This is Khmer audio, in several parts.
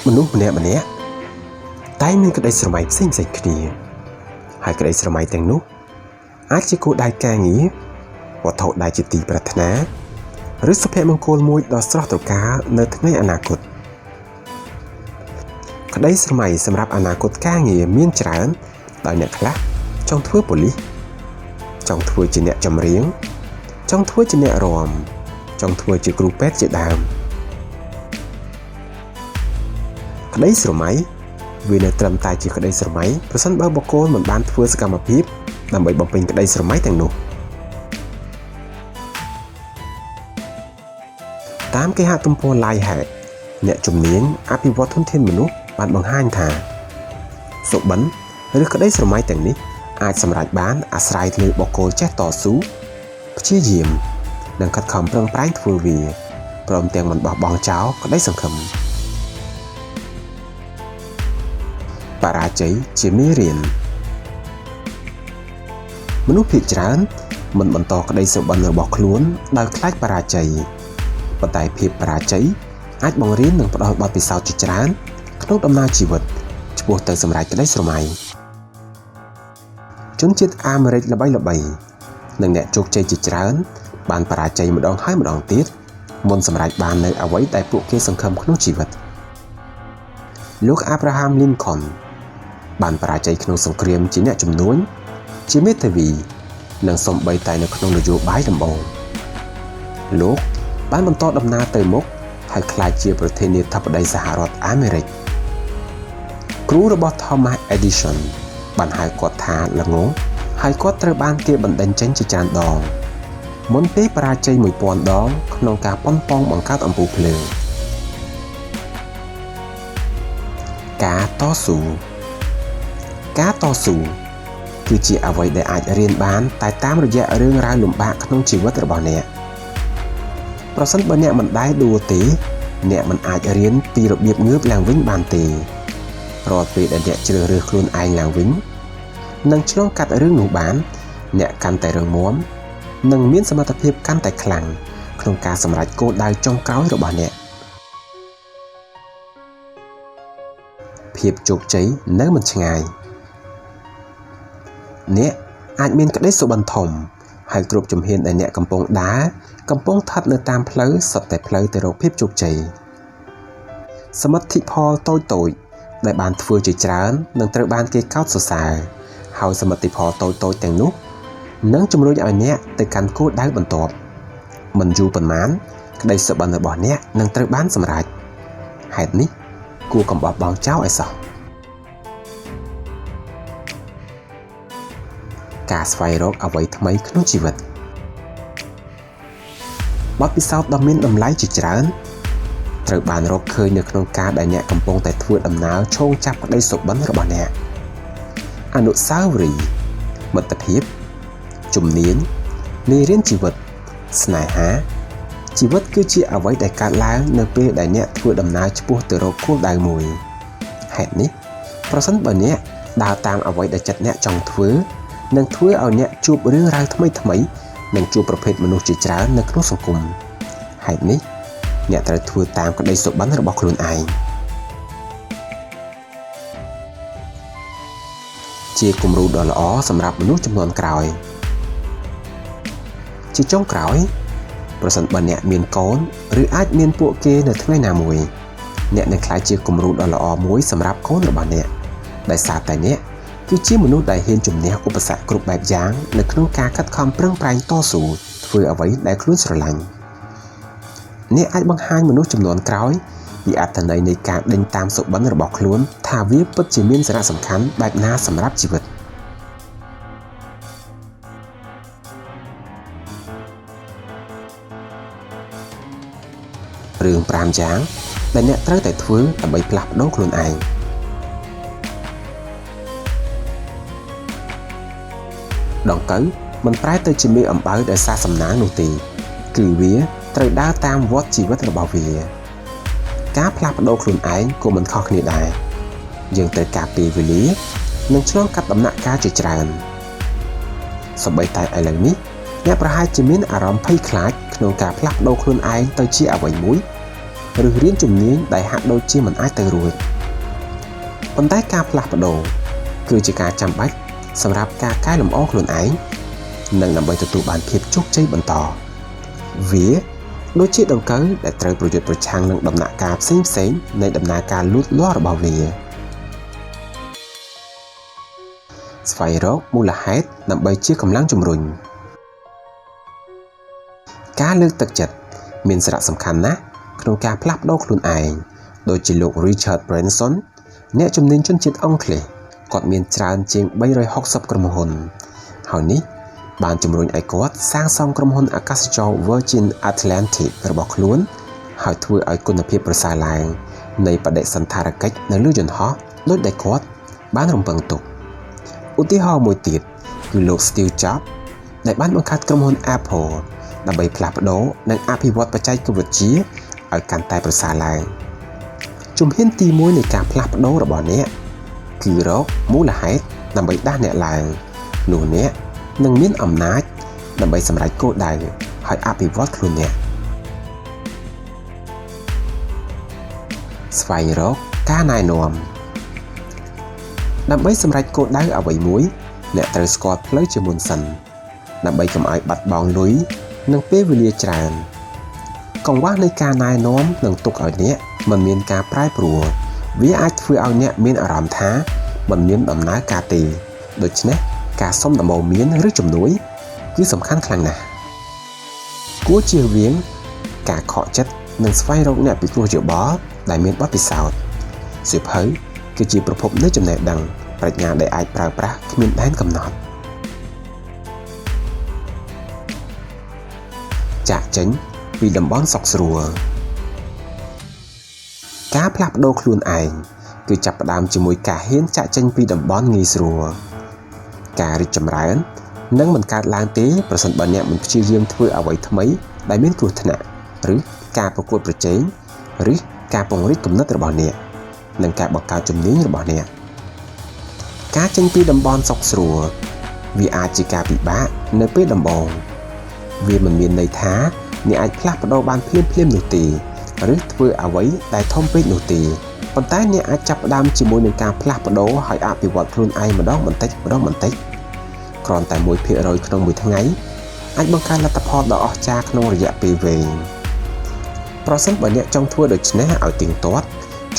មនុស្សម្នាក់តែមានក្តីស្រមៃផ្សេងៗគ្នាហើយក្តីស្រមៃទាំងនោះអាចជាគោលដៅការងារវត្ថុដែលជាទីប្រាថ្នាឬសុភមង្គលមួយដ៏ស្រស់ត្រកាលនៅថ្ងៃអនាគតក្តីស្រមៃសម្រាប់អនាគតការងារមានច្រើនដោយអ្នកខ្លះចង់ធ្វើប៉ូលីសចង់ធ្វើជាអ្នកចម្រៀងចង់ធ្វើជាអ្នករាំចង់ធ្វើជាគ្រូពេទ្យជាដើមក្តីស្រមៃវានៅត្រឹមតែជាក្តីស្រមៃប្រសិនបើបុគ្គលមិនបានធ្វើសកម្មភាពដើម្បីបំពេញក្តីស្រមៃទាំងនោះតាមគេហទំព័រ Livehead អ្នកជំនាញអភិវឌ្ឍធនធានមនុស្សបានបង្ហាញថាសុបិនឬក្តីស្រមៃទាំងនេះអាចសម្រេចបានអាស្រ័យលើបុគ្គលចេះតស៊ូព្យាយាមនិងខិតខំប្រឹងប្រែងធ្វើវាព្រមទាំងមិនបោះបង់ចោលក្តីសង្ឃឹមបរាជ័យជាមេរៀនមនុស្សភាគច្រើនមិនបន្តក្តីសុបិនរបស់ខ្លួនដោយខ្លាចបរាជ័យប៉ុន្តែភាពបរាជ័យអាចបង្រៀននិងផ្ដល់បទពិសោធន៍ជាច្រើនក្នុងដំណើរជីវិតឆ្ពោះទៅសម្រេចក្តីស្រមៃជនជាតិអាមេរិកល្បីៗនិងអ្នកជោគជ័យជាច្រើនបានបរាជ័យម្ដងហើយម្ដងទៀតមុនសម្រេចបាននៅអ្វីដែលពួកគេសង្ឃឹមក្នុងជីវិតលោក Abraham Lincoln បានបរាជ័យក្នុងសង្គ្រាមជាអ្នកជំនួញជាមេធាវីនិងសូម្បីតែនៅក្នុងនយោបាយដំបូងលោកបានបន្តដំណើរទៅមុខហើយក្លាយជាប្រធានាធិបតីសហរដ្ឋអាមេរិកគ្រូរបស់ Thomas Edison បានហៅគាត់ថាល្ងងហើយគាត់ត្រូវបានគេបណ្ដេញចេញជាច្រើនដងមុនពេលបរាជ័យ 1000 ដងក្នុងការប៉ុនប៉ងបង្កើតអំពូលភ្លើងការតស៊ូគឺជាអ្វីដែលអាចរៀនបានតែតាមរយៈរឿងរ៉ាវលំបាកក្នុងជីវិតរបស់អ្នកប្រសិនបើអ្នកមិនដែលដួលទេអ្នកមិនអាចរៀនពីរបៀបងើបឡើងវិញបានទេរាល់ពេលដែលអ្នកជ្រើសរើសខ្លួនឯងឡើងវិញនិងឆ្លងកាត់រឿងនោះបានអ្នកកាន់តែរឹងមាំនិងមានសមត្ថភាពកាន់តែខ្លាំងក្នុងការសម្រេចគោលដៅចុងក្រោយរបស់អ្នកភាពជោគជ័យនៅមិនឆ្ងាយអ្នកអាចមានក្តីសុបិនធំហើយគ្រប់ជំហានដែលអ្នកកំពុងដើរកំពុងស្ថិតនៅតាមផ្លូវសុទ្ធតែផ្លូវទៅរកភាពជោគជ័យសមិទ្ធផលតូចៗដែលបានធ្វើជាច្រើននឹងត្រូវបានគេកោតសរសើរហើយសមិទ្ធផលតូចៗទាំងនោះនឹងជំរុញឲ្យអ្នកទៅកាន់គោលដៅបន្ទាប់មិនយូរប៉ុន្មានក្តីសុបិនរបស់អ្នកនឹងត្រូវបានសម្រេចហេតុនេះគួរកុំបោះបង់ចោលឲ្យសោះការស្វែងរកអ្វីថ្មីក្នុងជីវិតបទពិសោធន៍ដ៏មានតម្លៃជាច្រើនត្រូវបានរកឃើញនៅក្នុងការដែលអ្នកកំពុងតែធ្វើដំណើរឈោងចាប់ក្តីសុបិនរបស់អ្នកអនុស្សាវរីយ៍មិត្តភាពជំនាញមេរៀនជីវិតស្នេហាជីវិតគឺជាអ្វីដែលកើតឡើងនៅពេលដែលអ្នកធ្វើដំណើរឆ្ពោះទៅរកគោលដៅមួយហេតុនេះប្រសិនបើអ្នកដើរតាមអ្វីដែលចិត្តអ្នកចង់ធ្វើនឹងធ្វើឲ្យអ្នកជួបរឿងរ៉ាវថ្មីនិងជួបប្រភេទមនុស្សជាច្រើននៅក្នុងសង្គមហេតុនេះអ្នកត្រូវធ្វើតាមក្តីសុបិនរបស់ខ្លួនឯងជាគំរូដ៏ល្អសម្រាប់មនុស្សជំនាន់ក្រោយជាចុងក្រោយប្រសិនបើអ្នកមានកូនឬអាចមានពួកគេនៅថ្ងៃណាមួយអ្នកនឹងក្លាយជាគំរូដ៏ល្អមួយសម្រាប់កូនរបស់អ្នកដោយសារតែអ្នកគឺជាមនុស្សដែលហ៊ានជំនះឧបសគ្គគ្រប់បែបយ៉ាងនៅក្នុងការខិតខំប្រឹងប្រែងតស៊ូធ្វើអ្វីដែលខ្លួនស្រឡាញ់អ្នកអាចបង្ហាញមនុស្សជំនាន់ក្រោយពីអត្ថន័យនៃការដេញតាមសុបិនរបស់ខ្លួនថាវាពិតជាមានសារៈសំខាន់បែបណាសម្រាប់ជីវិតរឿង5យ៉ាងដែលអ្នកត្រូវតែធ្វើដើម្បីផ្លាស់ប្ដូរខ្លួនឯងដង្កូវមិនប្រែទៅជាមេអំបៅដោយសារសំណាងនោះទេគឺវាត្រូវដើរតាមវដ្តជីវិតរបស់វាការផ្លាស់ប្ដូរខ្លួនឯងក៏មិនខុសគ្នាដែរយើងត្រូវការពេលវេលានិងឆ្លងកាត់ដំណាក់កាលជាច្រើនសូម្បីតែឥឡូវនេះអ្នកប្រហែលជាមានអារម្មណ៍ភ័យខ្លាចក្នុងការផ្លាស់ប្ដូរខ្លួនឯងទៅជាអ្វីមួយ ឬរៀនជំនាញដែលហាក់ដូចជាមិនអាចទៅរួចប៉ុន្តែការផ្លាស់ប្ដូរគឺជាការចាំបាច់សម្រាប់ការកែលម្អខ្លួនឯងនិងដើម្បីទទួលបានភាពជោគជ័យបន្តវាដូចជាដង្កូវដែលត្រូវប្រយុទ្ធប្រឆាំងនឹងដំណាក់កាលផ្សេងៗនៃដំណើរការលូតលាស់របស់វាស្វែងរកមូលហេតុដើម្បីជាកម្លាំងជំរុញការលើកទឹកចិត្តមានសារៈសំខាន់ណាស់ក្នុងការផ្លាស់ប្ដូរខ្លួនឯងដូចជាលោក Richard Branson អ្នកជំនាញជនជាតិអង់គ្លេសគាត់មានច្រើនជាង360ក្រុមហ៊ុនហើយនេះបានជំរុញឲ្យគាត់សាងសង់ក្រុមហ៊ុនអាកាសចរ Virgin Atlantic របស់ខ្លួនហើយធ្វើឲ្យគុណភាពប្រសើរឡើងនៃបដិសណ្ឋារកិច្ចនៅលើយន្តហោះដូចដែលគាត់បានរំពឹងទុកឧទាហរណ៍មួយទៀតគឺលោក Steve Jobs ដែលបានបង្កើតក្រុមហ៊ុន Apple ដើម្បីផ្លាស់ប្ដូរនិងអភិវឌ្ឍបច្ចេកវិទ្យាឲ្យកាន់តែប្រសើរឡើងជំហានទី1នៃការផ្លាស់ប្ដូររបស់អ្នកគឺរកមូលហេតុដើម្បីដាស់អ្នកឡើងនោះអ្នកនឹងមានអំណាចដើម្បីសម្រេចគោលដៅហើយអភិវឌ្ឍខ្លួនអ្នកស្វែងរកការណែនាំដើម្បីសម្រេចគោលដៅអ្វីមួយអ្នកត្រូវស្គាល់ផ្លូវជាមុនសិនដើម្បីកុំឲ្យបាត់បង់លុយនិងពេលវេលាច្រើនកង្វះនៃការណែនាំនឹងទុកឲ្យអ្នកមិនមានការប្រែប្រួលវាអាចធ្វើឲ្យអ្នកមានអារម្មណ៍ថាមិនមានដំណើរការទេដូច្នេះការសុំដំបូន្មានឬជំនួយគឺសំខាន់ខ្លាំងណាស់គួរជៀសវាងការខកចិត្តនិងស្វែងរកអ្នកពិគ្រោះយោបល់ដែលមានបទពិសោធន៍សៀវភៅគឺជាប្រភពនៃចំណេះដឹងប្រាជ្ញាដែលអាចប្រើប្រាស់គ្មានដែនកំណត់ចាក់ចេញពីតំបន់សុខស្រួលការផ្លាស់ប្ដូរខ្លួនឯងគឺចាប់ផ្ដើមជាមួយការហ៊ានចាក់ចេញពីតំបន់ងាយស្រួលការរីកចម្រើននឹងមិនកើតឡើងទេប្រសិនបើអ្នកមិនព្យាយាមធ្វើអ្វីថ្មីដែលមានគ្រោះថ្នាក់ឬការប្រកួតប្រជែងឬការពង្រីកគំនិតរបស់អ្នកនិងការបង្កើតជំនាញរបស់អ្នកការចេញពីតំបន់សុខស្រួលវាអាចជាការពិបាកនៅពេលដំបូងវាមិនមានន័យថាអ្នកអាចផ្លាស់ប្ដូរបានភ្លាមនោះទេឬធ្វើអ្វីដែលធំពេកនោះទេប៉ុន្តែអ្នកអាចចាប់ផ្ដើមជាមួយនឹងការផ្លាស់ប្ដូរហើយអភិវឌ្ឍខ្លួនឯងម្ដងបន្តិចគ្រាន់តែ 1% ក្នុងមួយថ្ងៃអាចបង្កើនលទ្ធផលដ៏អស្ចារ្យក្នុងរយៈពេលវែងប្រសិនបើអ្នកចង់ធ្វើដូច្នេះឲ្យទៀងទាត់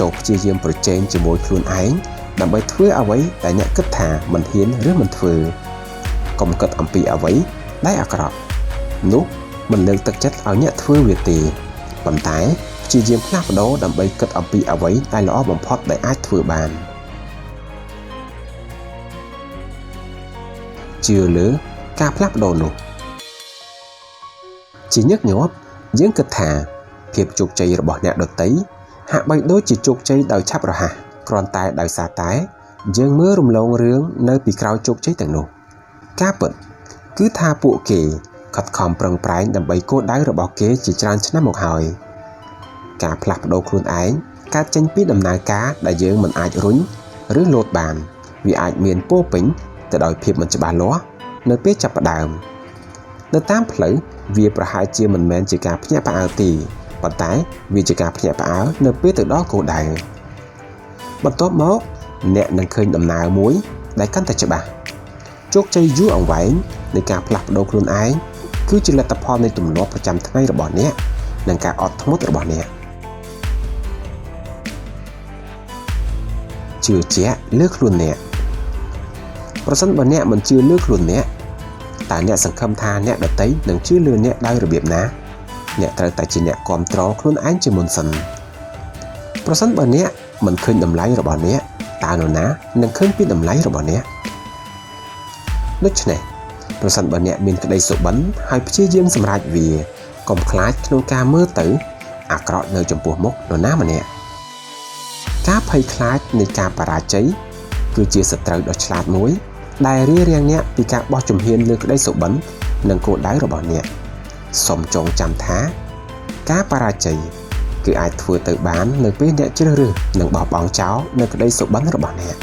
ចូលព្យាយាមប្រជែងជាមួយខ្លួនឯងដើម្បីធ្វើអ្វីដែលអ្នកគិតថាមិនហ៊ានឬមិនធ្វើកុំគិតអំពីអ្វីដែលអាក្រក់នោះមិនលើកទឹកចិត្តឲ្យអ្នកធ្វើវាទេប៉ុន្តែព្យាយាមផ្លាស់ប្ដូរដើម្បីគិតអំពីអ្វីដែលល្អបំផុតដែលអាចធ្វើបានជឿលើការផ្លាស់ប្ដូរនោះជាញឹកញាប់យើងគិតថាភាពជោគជ័យរបស់អ្នកដទៃហាក់បីដូចជាជោគជ័យដោយឆាប់រហ័សគ្រាន់តែដោយសារតែយើងមើលរំលងរឿងនៅពីក្រោយជោគជ័យទាំងនោះការពិតគឺថាពួកគេខិតខំប្រឹងប្រែងដើម្បីគោលដៅរបស់គេជាច្រើនឆ្នាំមកហើយការផ្លាស់ប្ដូរខ្លួនឯងកើតចេញពីដំណើរការដែលយើងមិនអាចរុញឬលោតបានវាអាចមានពោពេញទៅដោយភាពមិនច្បាស់លាស់នៅពេលចាប់ផ្ដើមនៅតាមផ្លូវវាប្រហែលជាមិនមែនជាការភ្ញាក់ផ្អើលទេប៉ុន្តែវាជាការភ្ញាក់ផ្អើលនៅពេលទៅដល់គោលដៅបន្ទាប់មកអ្នកនឹងឃើញដំណើរមួយដែលកាន់តែច្បាស់ជោគជ័យយូរអង្វែងនៃការផ្លាស់ប្ដូរខ្លួនឯងគឺជាលទ្ធផលនៃទម្លាប់ប្រចាំថ្ងៃរបស់អ្នកនិងការអត់ធ្មត់របស់អ្នកជឿជាក់លើខ្លួនអ្នកប្រសិនបើអ្នកមិនជឿលើខ្លួនអ្នកតើអ្នកសង្ឃឹមថាអ្នកដទៃនឹងជឿលើអ្នកដោយរបៀបណាអ្នកត្រូវតែជាអ្នកគ្រប់គ្រងខ្លួនឯងជាមុនសិនប្រសិនបើអ្នកមិនឃើញតម្លៃរបស់អ្នកតើនរណានឹងឃើញពីតម្លៃរបស់អ្នកដូច្នេះប្រសិនបើអ្នកមានក្តីសុបិនហើយព្យាយាមសម្រេចវាកុំខ្លាចក្នុងការមើលទៅអាក្រក់នៅចំពោះមុខនរណាម្នាក់ការភ័យខ្លាចនៃការបរាជ័យគឺជាសត្រូវដ៏ឆ្លាតមួយដែលរារាំងអ្នកពីការបោះជំហានលើក្តីសុបិននិងគោលដៅរបស់អ្នកសូមចងចាំថាការបរាជ័យគឺអាចធ្វើទៅបាននៅពេលអ្នកជ្រើសរើសនិងបោះបង់ចោលនៅក្តីសុបិនរបស់អ្នក